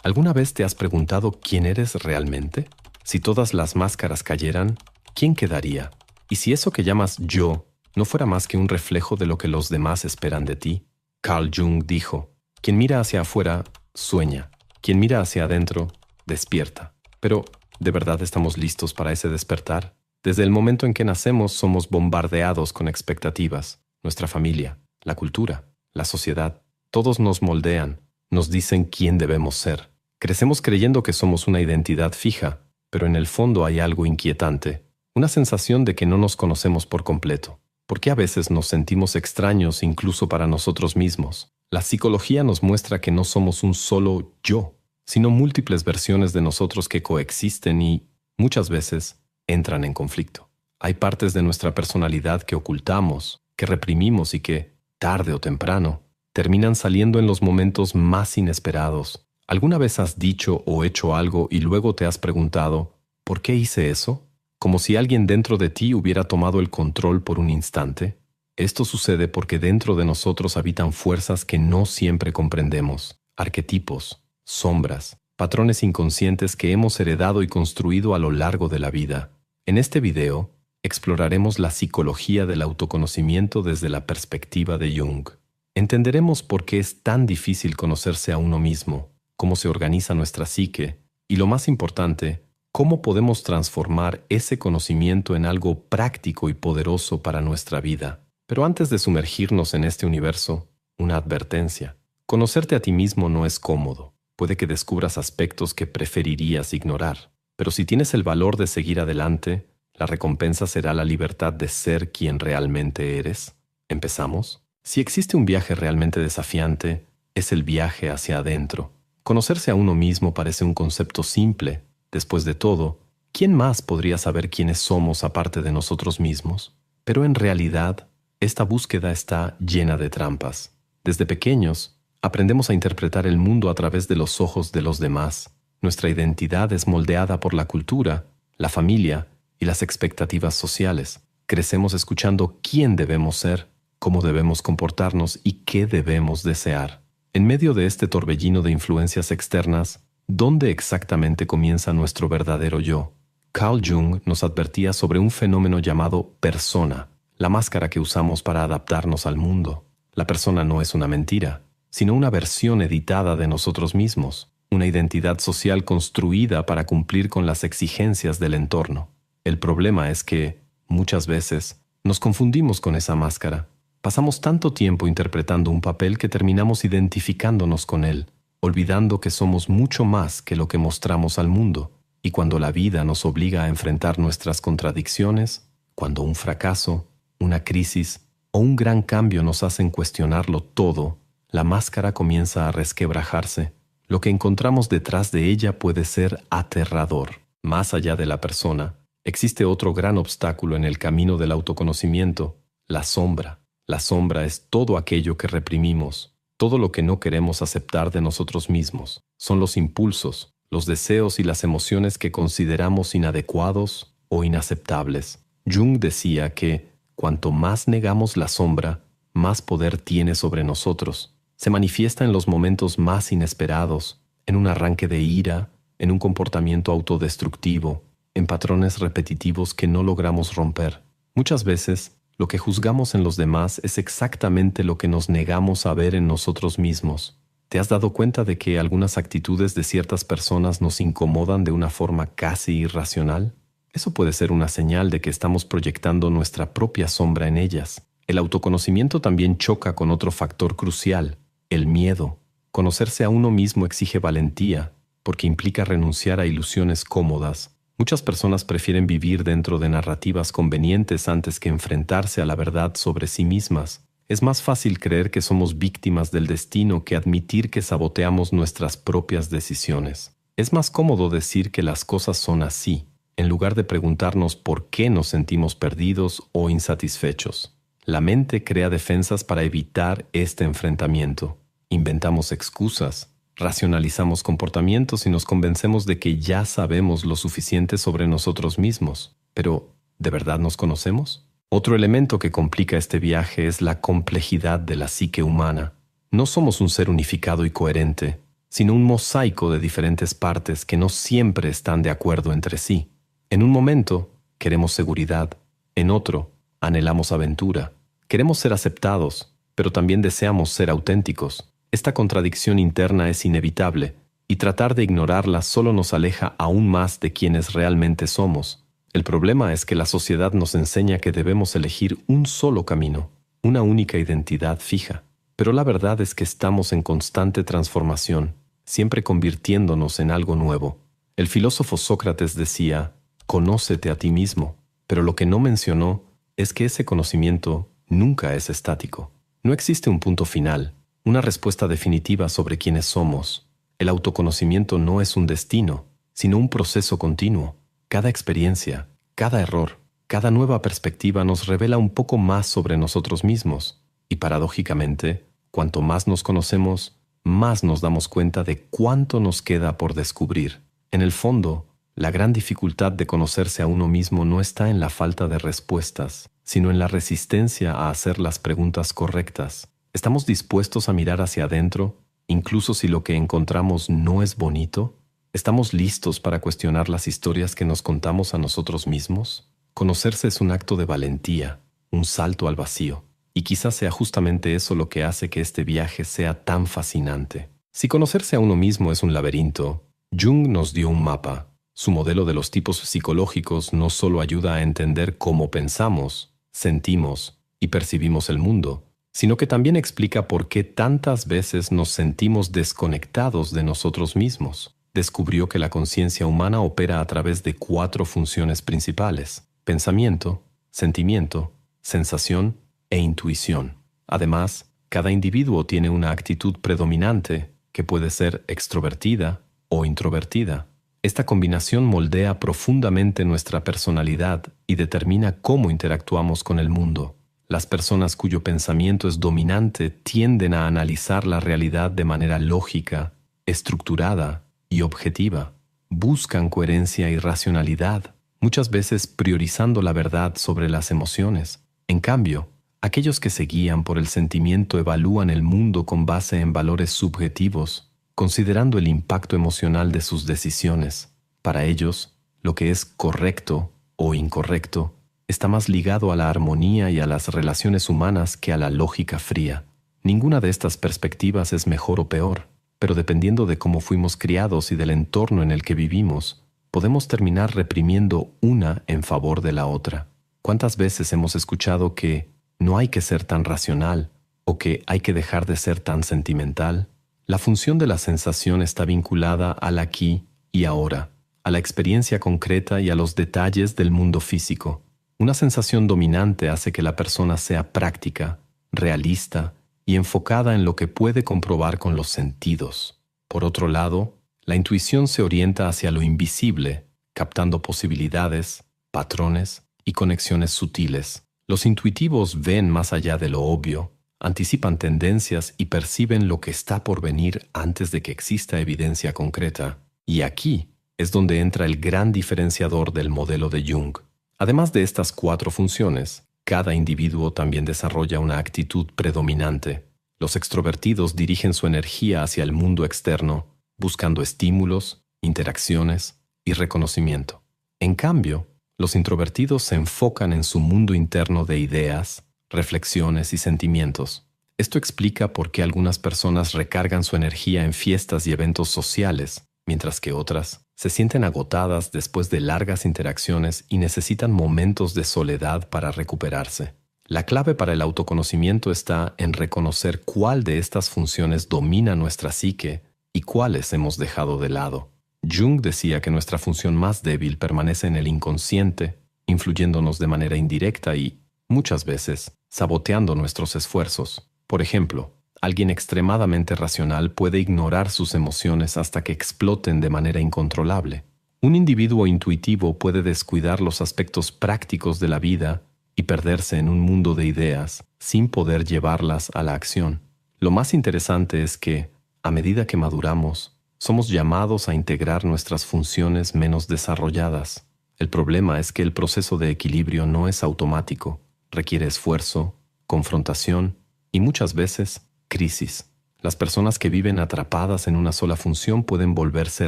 ¿Alguna vez te has preguntado quién eres realmente? Si todas las máscaras cayeran, ¿quién quedaría? ¿Y si eso que llamas yo no fuera más que un reflejo de lo que los demás esperan de ti? Carl Jung dijo, quien mira hacia afuera, sueña. Quien mira hacia adentro, despierta. Pero, ¿de verdad estamos listos para ese despertar? Desde el momento en que nacemos somos bombardeados con expectativas. Nuestra familia, la cultura, la sociedad, todos nos moldean, nos dicen quién debemos ser. Crecemos creyendo que somos una identidad fija, pero en el fondo hay algo inquietante, una sensación de que no nos conocemos por completo. ¿Por qué a veces nos sentimos extraños incluso para nosotros mismos? La psicología nos muestra que no somos un solo yo, sino múltiples versiones de nosotros que coexisten y, muchas veces, entran en conflicto. Hay partes de nuestra personalidad que ocultamos, que reprimimos y que, tarde o temprano, terminan saliendo en los momentos más inesperados. ¿Alguna vez has dicho o hecho algo y luego te has preguntado, ¿por qué hice eso? Como si alguien dentro de ti hubiera tomado el control por un instante. Esto sucede porque dentro de nosotros habitan fuerzas que no siempre comprendemos, arquetipos, sombras, patrones inconscientes que hemos heredado y construido a lo largo de la vida. En este video, exploraremos la psicología del autoconocimiento desde la perspectiva de Jung. Entenderemos por qué es tan difícil conocerse a uno mismo, cómo se organiza nuestra psique y, lo más importante, cómo podemos transformar ese conocimiento en algo práctico y poderoso para nuestra vida. Pero antes de sumergirnos en este universo, una advertencia. Conocerte a ti mismo no es cómodo. Puede que descubras aspectos que preferirías ignorar. Pero si tienes el valor de seguir adelante, la recompensa será la libertad de ser quien realmente eres. ¿Empezamos? Si existe un viaje realmente desafiante, es el viaje hacia adentro. Conocerse a uno mismo parece un concepto simple. Después de todo, ¿quién más podría saber quiénes somos aparte de nosotros mismos? Pero en realidad, esta búsqueda está llena de trampas. Desde pequeños, aprendemos a interpretar el mundo a través de los ojos de los demás. Nuestra identidad es moldeada por la cultura, la familia y las expectativas sociales. Crecemos escuchando quién debemos ser, cómo debemos comportarnos y qué debemos desear. En medio de este torbellino de influencias externas, ¿dónde exactamente comienza nuestro verdadero yo? Carl Jung nos advertía sobre un fenómeno llamado persona, la máscara que usamos para adaptarnos al mundo. La persona no es una mentira, sino una versión editada de nosotros mismos, una identidad social construida para cumplir con las exigencias del entorno. El problema es que, muchas veces, nos confundimos con esa máscara. Pasamos tanto tiempo interpretando un papel que terminamos identificándonos con él, olvidando que somos mucho más que lo que mostramos al mundo. Y cuando la vida nos obliga a enfrentar nuestras contradicciones, cuando un fracaso, una crisis o un gran cambio nos hacen cuestionarlo todo, la máscara comienza a resquebrajarse. Lo que encontramos detrás de ella puede ser aterrador. Más allá de la persona, existe otro gran obstáculo en el camino del autoconocimiento, la sombra. La sombra es todo aquello que reprimimos, todo lo que no queremos aceptar de nosotros mismos. Son los impulsos, los deseos y las emociones que consideramos inadecuados o inaceptables. Jung decía que, cuanto más negamos la sombra, más poder tiene sobre nosotros. Se manifiesta en los momentos más inesperados, en un arranque de ira, en un comportamiento autodestructivo, en patrones repetitivos que no logramos romper. Muchas veces, lo que juzgamos en los demás es exactamente lo que nos negamos a ver en nosotros mismos. ¿Te has dado cuenta de que algunas actitudes de ciertas personas nos incomodan de una forma casi irracional? Eso puede ser una señal de que estamos proyectando nuestra propia sombra en ellas. El autoconocimiento también choca con otro factor crucial, el miedo. Conocerse a uno mismo exige valentía, porque implica renunciar a ilusiones cómodas. Muchas personas prefieren vivir dentro de narrativas convenientes antes que enfrentarse a la verdad sobre sí mismas. Es más fácil creer que somos víctimas del destino que admitir que saboteamos nuestras propias decisiones. Es más cómodo decir que las cosas son así, en lugar de preguntarnos por qué nos sentimos perdidos o insatisfechos. La mente crea defensas para evitar este enfrentamiento. Inventamos excusas, racionalizamos comportamientos y nos convencemos de que ya sabemos lo suficiente sobre nosotros mismos. Pero, ¿de verdad nos conocemos? Otro elemento que complica este viaje es la complejidad de la psique humana. No somos un ser unificado y coherente, sino un mosaico de diferentes partes que no siempre están de acuerdo entre sí. En un momento queremos seguridad, en otro anhelamos aventura. Queremos ser aceptados, pero también deseamos ser auténticos. Esta contradicción interna es inevitable, y tratar de ignorarla solo nos aleja aún más de quienes realmente somos. El problema es que la sociedad nos enseña que debemos elegir un solo camino, una única identidad fija. Pero la verdad es que estamos en constante transformación, siempre convirtiéndonos en algo nuevo. El filósofo Sócrates decía, «Conócete a ti mismo», pero lo que no mencionó es que ese conocimiento nunca es estático. No existe un punto final, una respuesta definitiva sobre quiénes somos. El autoconocimiento no es un destino, sino un proceso continuo. Cada experiencia, cada error, cada nueva perspectiva nos revela un poco más sobre nosotros mismos. Y paradójicamente, cuanto más nos conocemos, más nos damos cuenta de cuánto nos queda por descubrir. En el fondo, la gran dificultad de conocerse a uno mismo no está en la falta de respuestas, sino en la resistencia a hacer las preguntas correctas. ¿Estamos dispuestos a mirar hacia adentro, incluso si lo que encontramos no es bonito? ¿Estamos listos para cuestionar las historias que nos contamos a nosotros mismos? Conocerse es un acto de valentía, un salto al vacío. Y quizás sea justamente eso lo que hace que este viaje sea tan fascinante. Si conocerse a uno mismo es un laberinto, Jung nos dio un mapa. Su modelo de los tipos psicológicos no solo ayuda a entender cómo pensamos, sentimos y percibimos el mundo, sino que también explica por qué tantas veces nos sentimos desconectados de nosotros mismos. Descubrió que la conciencia humana opera a través de 4 funciones principales: pensamiento, sentimiento, sensación e intuición. Además, cada individuo tiene una actitud predominante que puede ser extrovertida o introvertida. Esta combinación moldea profundamente nuestra personalidad y determina cómo interactuamos con el mundo. Las personas cuyo pensamiento es dominante tienden a analizar la realidad de manera lógica, estructurada y objetiva. Buscan coherencia y racionalidad, muchas veces priorizando la verdad sobre las emociones. En cambio, aquellos que se guían por el sentimiento evalúan el mundo con base en valores subjetivos, considerando el impacto emocional de sus decisiones. Para ellos, lo que es correcto o incorrecto está más ligado a la armonía y a las relaciones humanas que a la lógica fría. Ninguna de estas perspectivas es mejor o peor, pero dependiendo de cómo fuimos criados y del entorno en el que vivimos, podemos terminar reprimiendo una en favor de la otra. ¿Cuántas veces hemos escuchado que no hay que ser tan racional o que hay que dejar de ser tan sentimental? La función de la sensación está vinculada al aquí y ahora, a la experiencia concreta y a los detalles del mundo físico. Una sensación dominante hace que la persona sea práctica, realista y enfocada en lo que puede comprobar con los sentidos. Por otro lado, la intuición se orienta hacia lo invisible, captando posibilidades, patrones y conexiones sutiles. Los intuitivos ven más allá de lo obvio, anticipan tendencias y perciben lo que está por venir antes de que exista evidencia concreta. Y aquí es donde entra el gran diferenciador del modelo de Jung. Además de estas 4 funciones, cada individuo también desarrolla una actitud predominante. Los extrovertidos dirigen su energía hacia el mundo externo, buscando estímulos, interacciones y reconocimiento. En cambio, los introvertidos se enfocan en su mundo interno de ideas, reflexiones y sentimientos. Esto explica por qué algunas personas recargan su energía en fiestas y eventos sociales, mientras que otras se sienten agotadas después de largas interacciones y necesitan momentos de soledad para recuperarse. La clave para el autoconocimiento está en reconocer cuál de estas funciones domina nuestra psique y cuáles hemos dejado de lado. Jung decía que nuestra función más débil permanece en el inconsciente, influyéndonos de manera indirecta y, muchas veces, saboteando nuestros esfuerzos. Por ejemplo, alguien extremadamente racional puede ignorar sus emociones hasta que exploten de manera incontrolable. Un individuo intuitivo puede descuidar los aspectos prácticos de la vida y perderse en un mundo de ideas sin poder llevarlas a la acción. Lo más interesante es que, a medida que maduramos, somos llamados a integrar nuestras funciones menos desarrolladas. El problema es que el proceso de equilibrio no es automático, requiere esfuerzo, confrontación y muchas veces crisis. Las personas que viven atrapadas en una sola función pueden volverse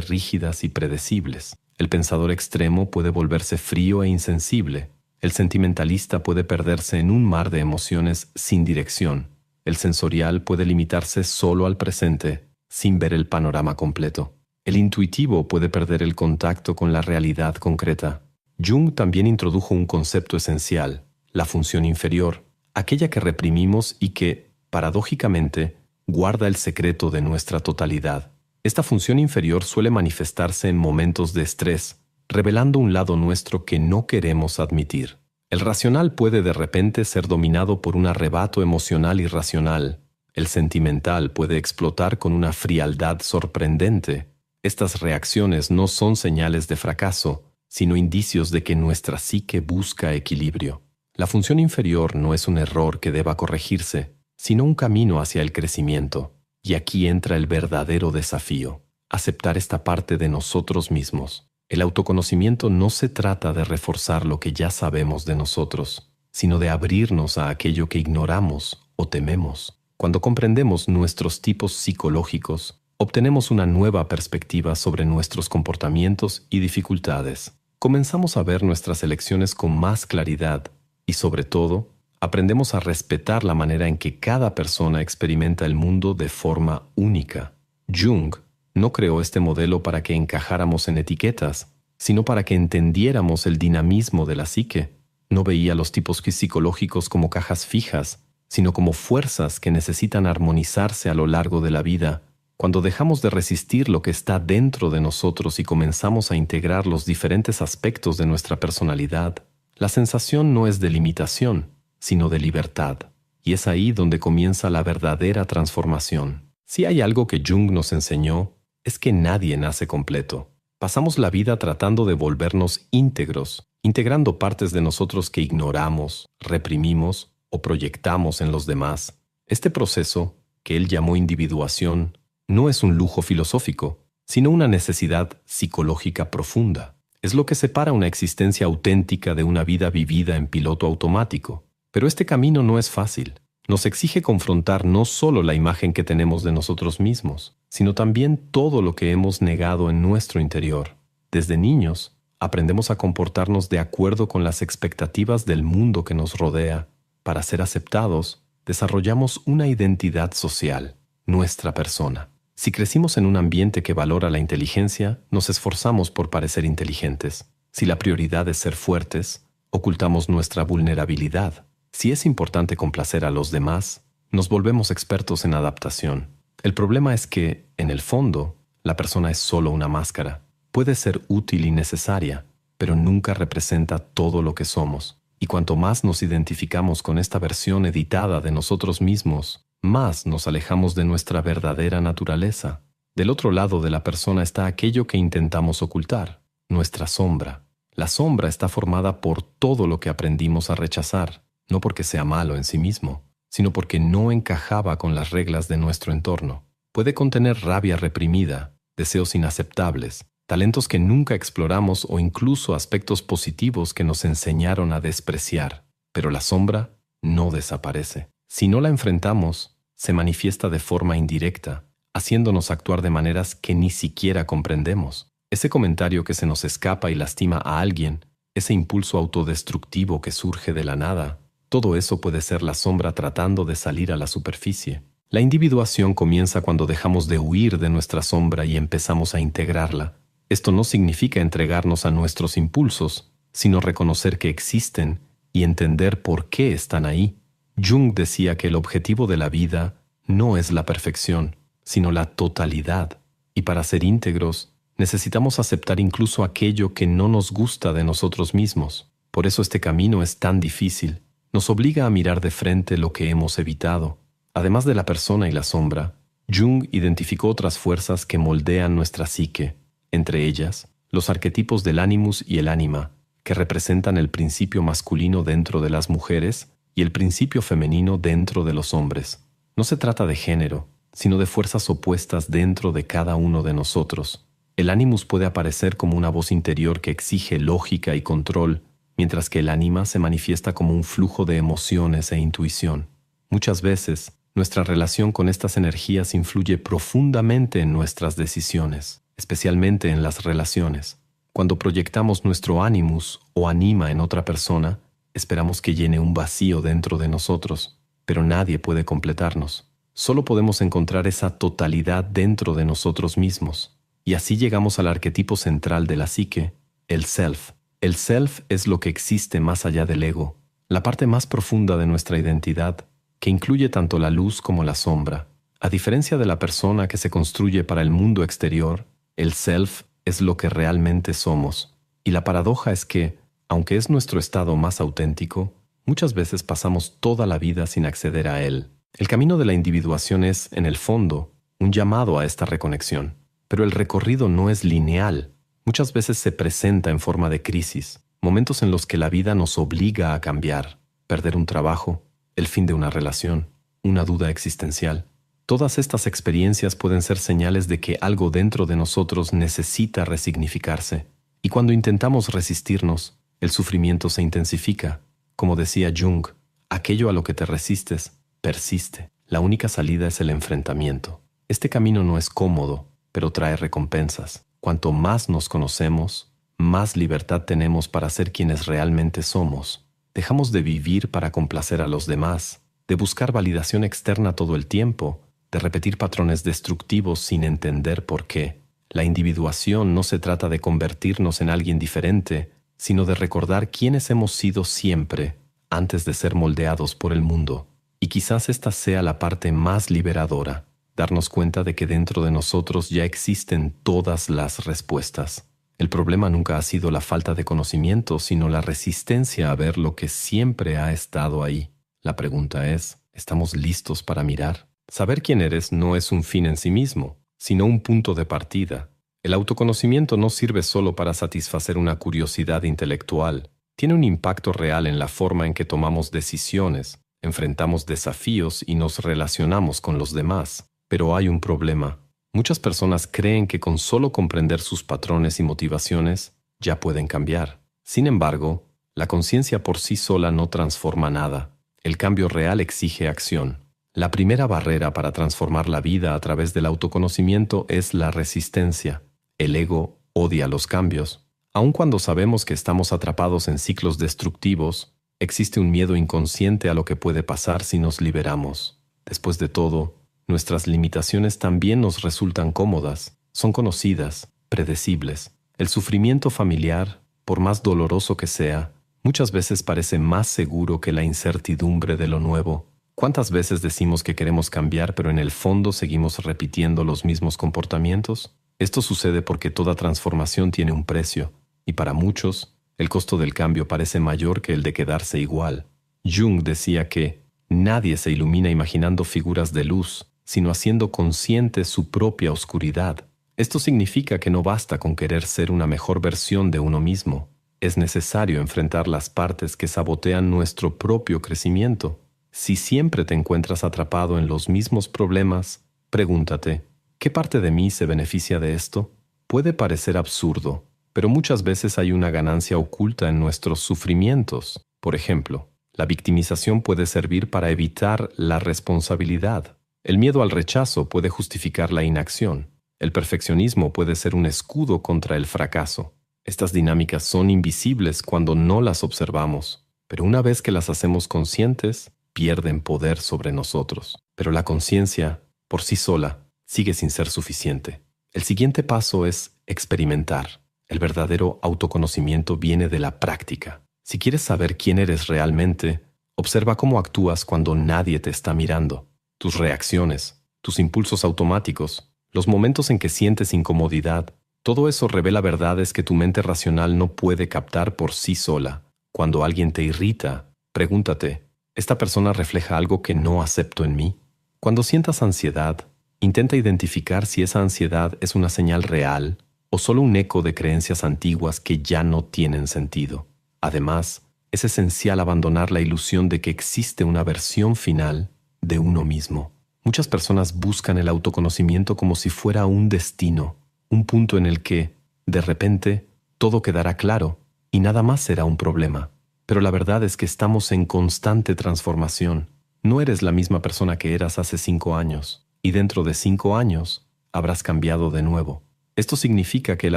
rígidas y predecibles. El pensador extremo puede volverse frío e insensible. El sentimentalista puede perderse en un mar de emociones sin dirección. El sensorial puede limitarse solo al presente, sin ver el panorama completo. El intuitivo puede perder el contacto con la realidad concreta. Jung también introdujo un concepto esencial, la función inferior, aquella que reprimimos y que, paradójicamente, guarda el secreto de nuestra totalidad. Esta función inferior suele manifestarse en momentos de estrés, revelando un lado nuestro que no queremos admitir. El racional puede de repente ser dominado por un arrebato emocional irracional. El sentimental puede explotar con una frialdad sorprendente. Estas reacciones no son señales de fracaso, sino indicios de que nuestra psique busca equilibrio. La función inferior no es un error que deba corregirse, sino un camino hacia el crecimiento. Y aquí entra el verdadero desafío, aceptar esta parte de nosotros mismos. El autoconocimiento no se trata de reforzar lo que ya sabemos de nosotros, sino de abrirnos a aquello que ignoramos o tememos. Cuando comprendemos nuestros tipos psicológicos, obtenemos una nueva perspectiva sobre nuestros comportamientos y dificultades. Comenzamos a ver nuestras elecciones con más claridad y, sobre todo, aprendemos a respetar la manera en que cada persona experimenta el mundo de forma única. Jung no creó este modelo para que encajáramos en etiquetas, sino para que entendiéramos el dinamismo de la psique. No veía los tipos psicológicos como cajas fijas, sino como fuerzas que necesitan armonizarse a lo largo de la vida. Cuando dejamos de resistir lo que está dentro de nosotros y comenzamos a integrar los diferentes aspectos de nuestra personalidad, la sensación no es de limitación, sino de libertad. Y es ahí donde comienza la verdadera transformación. Si hay algo que Jung nos enseñó, es que nadie nace completo. Pasamos la vida tratando de volvernos íntegros, integrando partes de nosotros que ignoramos, reprimimos o proyectamos en los demás. Este proceso, que él llamó individuación, no es un lujo filosófico, sino una necesidad psicológica profunda. Es lo que separa una existencia auténtica de una vida vivida en piloto automático. Pero este camino no es fácil. Nos exige confrontar no solo la imagen que tenemos de nosotros mismos, sino también todo lo que hemos negado en nuestro interior. Desde niños, aprendemos a comportarnos de acuerdo con las expectativas del mundo que nos rodea. Para ser aceptados, desarrollamos una identidad social, nuestra persona. Si crecimos en un ambiente que valora la inteligencia, nos esforzamos por parecer inteligentes. Si la prioridad es ser fuertes, ocultamos nuestra vulnerabilidad. Si es importante complacer a los demás, nos volvemos expertos en adaptación. El problema es que, en el fondo, la persona es solo una máscara. Puede ser útil y necesaria, pero nunca representa todo lo que somos. Y cuanto más nos identificamos con esta versión editada de nosotros mismos, más nos alejamos de nuestra verdadera naturaleza. Del otro lado de la persona está aquello que intentamos ocultar, nuestra sombra. La sombra está formada por todo lo que aprendimos a rechazar, no porque sea malo en sí mismo, sino porque no encajaba con las reglas de nuestro entorno. Puede contener rabia reprimida, deseos inaceptables, talentos que nunca exploramos o incluso aspectos positivos que nos enseñaron a despreciar. Pero la sombra no desaparece. Si no la enfrentamos, se manifiesta de forma indirecta, haciéndonos actuar de maneras que ni siquiera comprendemos. Ese comentario que se nos escapa y lastima a alguien, ese impulso autodestructivo que surge de la nada, todo eso puede ser la sombra tratando de salir a la superficie. La individuación comienza cuando dejamos de huir de nuestra sombra y empezamos a integrarla. Esto no significa entregarnos a nuestros impulsos, sino reconocer que existen y entender por qué están ahí. Jung decía que el objetivo de la vida no es la perfección, sino la totalidad. Y para ser íntegros, necesitamos aceptar incluso aquello que no nos gusta de nosotros mismos. Por eso este camino es tan difícil. Nos obliga a mirar de frente lo que hemos evitado. Además de la persona y la sombra, Jung identificó otras fuerzas que moldean nuestra psique, entre ellas, los arquetipos del animus y el ánima, que representan el principio masculino dentro de las mujeres y el principio femenino dentro de los hombres. No se trata de género, sino de fuerzas opuestas dentro de cada uno de nosotros. El animus puede aparecer como una voz interior que exige lógica y control, mientras que el ánima se manifiesta como un flujo de emociones e intuición. Muchas veces, Nuestra relación con estas energías influye profundamente en nuestras decisiones, especialmente en las relaciones. Cuando proyectamos nuestro animus o anima en otra persona, esperamos que llene un vacío dentro de nosotros, pero nadie puede completarnos. Solo podemos encontrar esa totalidad dentro de nosotros mismos. Y así llegamos al arquetipo central de la psique, el self. El self es lo que existe más allá del ego, la parte más profunda de nuestra identidad, que incluye tanto la luz como la sombra. A diferencia de la persona que se construye para el mundo exterior, el self es lo que realmente somos. Y la paradoja es que, aunque es nuestro estado más auténtico, muchas veces pasamos toda la vida sin acceder a él. El camino de la individuación es, en el fondo, un llamado a esta reconexión. Pero el recorrido no es lineal. Muchas veces se presenta en forma de crisis, momentos en los que la vida nos obliga a cambiar, perder un trabajo, el fin de una relación, una duda existencial. Todas estas experiencias pueden ser señales de que algo dentro de nosotros necesita resignificarse. Y cuando intentamos resistirnos, el sufrimiento se intensifica. Como decía Jung, aquello a lo que te resistes persiste. La única salida es el enfrentamiento. Este camino no es cómodo, pero trae recompensas. Cuanto más nos conocemos, más libertad tenemos para ser quienes realmente somos. Dejamos de vivir para complacer a los demás, de buscar validación externa todo el tiempo, de repetir patrones destructivos sin entender por qué. La individuación no se trata de convertirnos en alguien diferente, sino de recordar quiénes hemos sido siempre, antes de ser moldeados por el mundo. Y quizás esta sea la parte más liberadora, darnos cuenta de que dentro de nosotros ya existen todas las respuestas. El problema nunca ha sido la falta de conocimiento, sino la resistencia a ver lo que siempre ha estado ahí. La pregunta es, ¿estamos listos para mirar? Saber quién eres no es un fin en sí mismo, sino un punto de partida. El autoconocimiento no sirve solo para satisfacer una curiosidad intelectual. Tiene un impacto real en la forma en que tomamos decisiones, enfrentamos desafíos y nos relacionamos con los demás. Pero hay un problema. Muchas personas creen que con solo comprender sus patrones y motivaciones ya pueden cambiar. Sin embargo, la conciencia por sí sola no transforma nada. El cambio real exige acción. La primera barrera para transformar la vida a través del autoconocimiento es la resistencia. El ego odia los cambios. Aun cuando sabemos que estamos atrapados en ciclos destructivos, existe un miedo inconsciente a lo que puede pasar si nos liberamos. Después de todo, nuestras limitaciones también nos resultan cómodas, son conocidas, predecibles. El sufrimiento familiar, por más doloroso que sea, muchas veces parece más seguro que la incertidumbre de lo nuevo. ¿Cuántas veces decimos que queremos cambiar, pero en el fondo seguimos repitiendo los mismos comportamientos? Esto sucede porque toda transformación tiene un precio, y para muchos, el costo del cambio parece mayor que el de quedarse igual. Jung decía que nadie se ilumina imaginando figuras de luz, sino haciendo consciente su propia oscuridad. Esto significa que no basta con querer ser una mejor versión de uno mismo. Es necesario enfrentar las partes que sabotean nuestro propio crecimiento. Si siempre te encuentras atrapado en los mismos problemas, pregúntate, ¿qué parte de mí se beneficia de esto? Puede parecer absurdo, pero muchas veces hay una ganancia oculta en nuestros sufrimientos. Por ejemplo, la victimización puede servir para evitar la responsabilidad. El miedo al rechazo puede justificar la inacción. El perfeccionismo puede ser un escudo contra el fracaso. Estas dinámicas son invisibles cuando no las observamos, pero una vez que las hacemos conscientes, pierden poder sobre nosotros. Pero la conciencia, por sí sola, sigue sin ser suficiente. El siguiente paso es experimentar. El verdadero autoconocimiento viene de la práctica. Si quieres saber quién eres realmente, observa cómo actúas cuando nadie te está mirando. Tus reacciones, tus impulsos automáticos, los momentos en que sientes incomodidad, todo eso revela verdades que tu mente racional no puede captar por sí sola. Cuando alguien te irrita, pregúntate, ¿esta persona refleja algo que no acepto en mí? Cuando sientas ansiedad, intenta identificar si esa ansiedad es una señal real o solo un eco de creencias antiguas que ya no tienen sentido. Además, es esencial abandonar la ilusión de que existe una versión final de uno mismo. Muchas personas buscan el autoconocimiento como si fuera un destino, un punto en el que, de repente, todo quedará claro y nada más será un problema. Pero la verdad es que estamos en constante transformación. No eres la misma persona que eras hace 5 años, y dentro de 5 años habrás cambiado de nuevo. Esto significa que el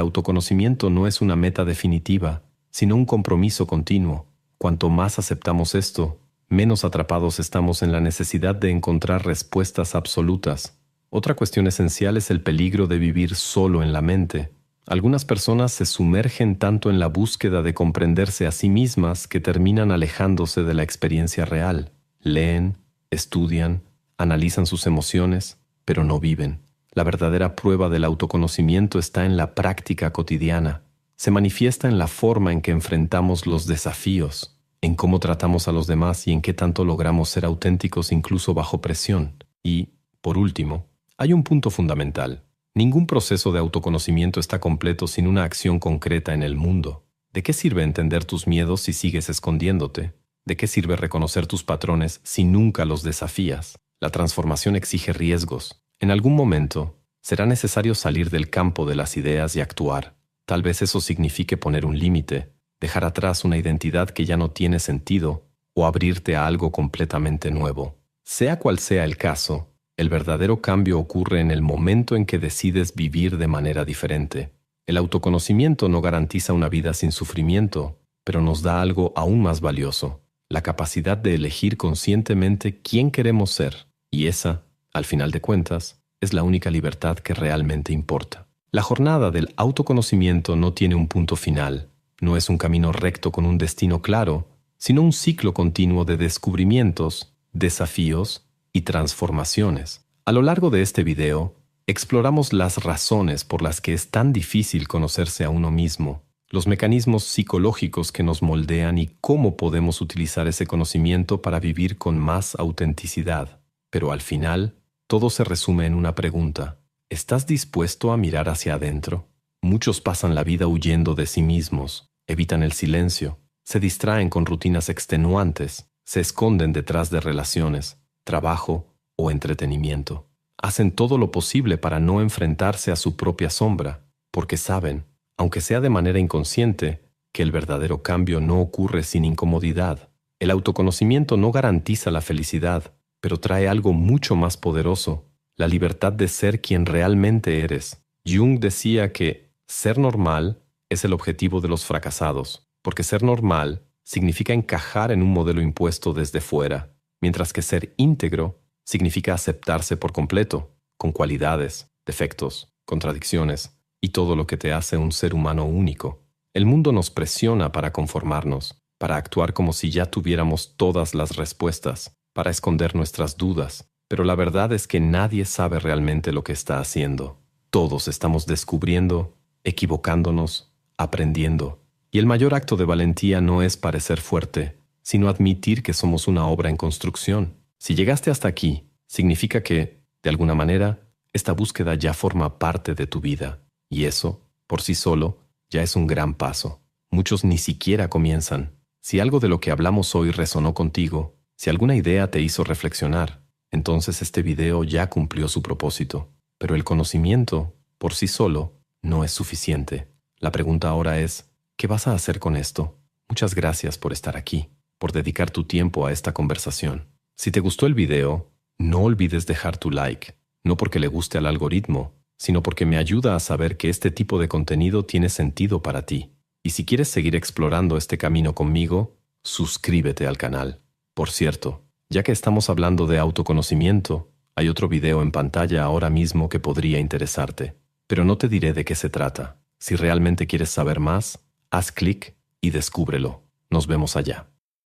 autoconocimiento no es una meta definitiva, sino un compromiso continuo. Cuanto más aceptamos esto, menos atrapados estamos en la necesidad de encontrar respuestas absolutas. Otra cuestión esencial es el peligro de vivir solo en la mente. Algunas personas se sumergen tanto en la búsqueda de comprenderse a sí mismas que terminan alejándose de la experiencia real. Leen, estudian, analizan sus emociones, pero no viven. La verdadera prueba del autoconocimiento está en la práctica cotidiana. Se manifiesta en la forma en que enfrentamos los desafíos, en cómo tratamos a los demás y en qué tanto logramos ser auténticos incluso bajo presión. Y, por último, hay un punto fundamental. Ningún proceso de autoconocimiento está completo sin una acción concreta en el mundo. ¿De qué sirve entender tus miedos si sigues escondiéndote? ¿De qué sirve reconocer tus patrones si nunca los desafías? La transformación exige riesgos. En algún momento, será necesario salir del campo de las ideas y actuar. Tal vez eso signifique poner un límite, dejar atrás una identidad que ya no tiene sentido o abrirte a algo completamente nuevo. Sea cual sea el caso, el verdadero cambio ocurre en el momento en que decides vivir de manera diferente. El autoconocimiento no garantiza una vida sin sufrimiento, pero nos da algo aún más valioso: la capacidad de elegir conscientemente quién queremos ser. Y esa, al final de cuentas, es la única libertad que realmente importa. La jornada del autoconocimiento no tiene un punto final. No es un camino recto con un destino claro, sino un ciclo continuo de descubrimientos, desafíos y transformaciones. A lo largo de este video, exploramos las razones por las que es tan difícil conocerse a uno mismo, los mecanismos psicológicos que nos moldean y cómo podemos utilizar ese conocimiento para vivir con más autenticidad. Pero al final, todo se resume en una pregunta: ¿estás dispuesto a mirar hacia adentro? Muchos pasan la vida huyendo de sí mismos, evitan el silencio, se distraen con rutinas extenuantes, se esconden detrás de relaciones, trabajo o entretenimiento. Hacen todo lo posible para no enfrentarse a su propia sombra, porque saben, aunque sea de manera inconsciente, que el verdadero cambio no ocurre sin incomodidad. El autoconocimiento no garantiza la felicidad, pero trae algo mucho más poderoso: la libertad de ser quien realmente eres. Jung decía que ser normal es el objetivo de los fracasados, porque ser normal significa encajar en un modelo impuesto desde fuera, mientras que ser íntegro significa aceptarse por completo, con cualidades, defectos, contradicciones y todo lo que te hace un ser humano único. El mundo nos presiona para conformarnos, para actuar como si ya tuviéramos todas las respuestas, para esconder nuestras dudas, pero la verdad es que nadie sabe realmente lo que está haciendo. Todos estamos descubriendo, equivocándonos, aprendiendo. Y el mayor acto de valentía no es parecer fuerte, sino admitir que somos una obra en construcción. Si llegaste hasta aquí, significa que, de alguna manera, esta búsqueda ya forma parte de tu vida. Y eso, por sí solo, ya es un gran paso. Muchos ni siquiera comienzan. Si algo de lo que hablamos hoy resonó contigo, si alguna idea te hizo reflexionar, entonces este video ya cumplió su propósito. Pero el conocimiento, por sí solo, no es suficiente. La pregunta ahora es: ¿qué vas a hacer con esto? Muchas gracias por estar aquí, por dedicar tu tiempo a esta conversación. Si te gustó el video, no olvides dejar tu like, no porque le guste al algoritmo, sino porque me ayuda a saber que este tipo de contenido tiene sentido para ti. Y si quieres seguir explorando este camino conmigo, suscríbete al canal. Por cierto, ya que estamos hablando de autoconocimiento, hay otro video en pantalla ahora mismo que podría interesarte, pero no te diré de qué se trata. Si realmente quieres saber más, haz clic y descúbrelo. Nos vemos allá.